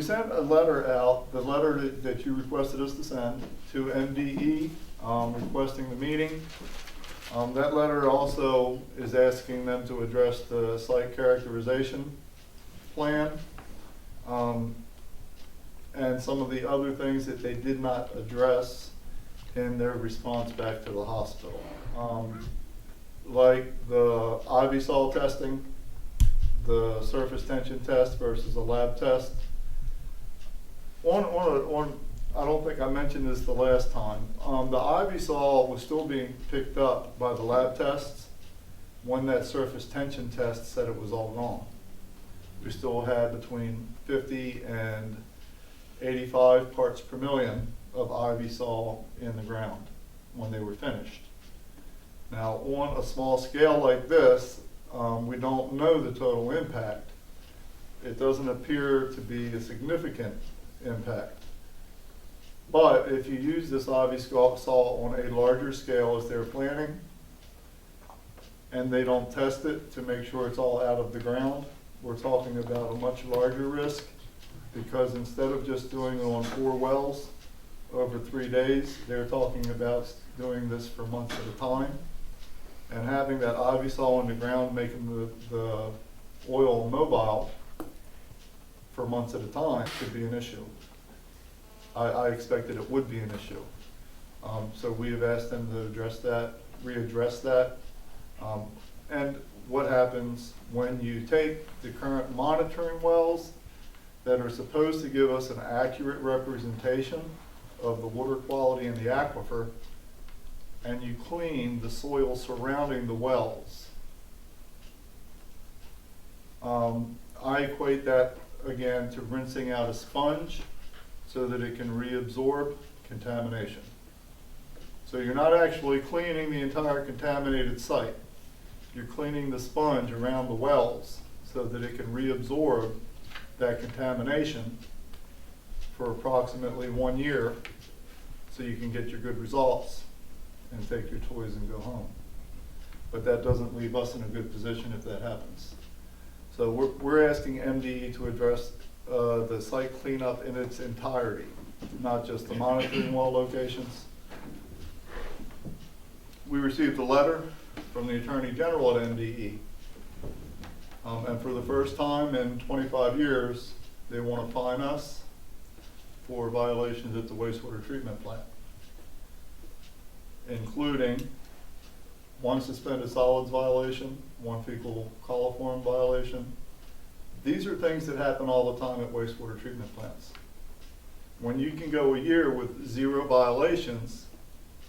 we sent a letter out, the letter that you requested us to send to MDE, requesting the meeting. That letter also is asking them to address the site characterization plan, and some of the other things that they did not address in their response back to the hospital. Like the IV-Sol testing, the surface tension test versus a lab test. I don't think I mentioned this the last time. The IV-Sol was still being picked up by the lab tests when that surface tension test said it was all wrong. We still had between 50 and 85 parts per million of IV-Sol in the ground when they were finished. Now, on a small scale like this, we don't know the total impact. It doesn't appear to be a significant impact. But if you use this IV-Sol on a larger scale as they're planning, and they don't test it to make sure it's all out of the ground, we're talking about a much larger risk, because instead of just doing it on 4 wells over 3 days, they're talking about doing this for months at a time. And having that IV-Sol in the ground, making the oil mobile for months at a time could be an issue. I expected it would be an issue. So we have asked them to address that, readdress that. And what happens when you take the current monitoring wells that are supposed to give us an accurate representation of the water quality in the aquifer, and you clean the soil surrounding the wells. I equate that again to rinsing out a sponge so that it can reabsorb contamination. So you're not actually cleaning the entire contaminated site. You're cleaning the sponge around the wells so that it can reabsorb that contamination for approximately 1 year, so you can get your good results and take your toys and go home. But that doesn't leave us in a good position if that happens. So we're asking MDE to address the site cleanup in its entirety, not just the monitoring well locations. We received a letter from the Attorney General at MDE, and for the first time in 25 years, they want to fine us for violations at the wastewater treatment plant, including 1 suspended solids violation, 1 fecal coliform violation. These are things that happen all the time at wastewater treatment plants. When you can go a year with 0 violations,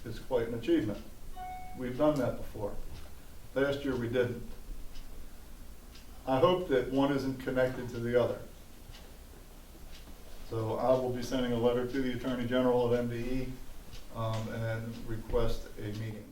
it's quite an achievement. We've done that before. Last year we didn't. I hope that one isn't connected to the other. So I will be sending a letter to the Attorney General at MDE and request a meeting.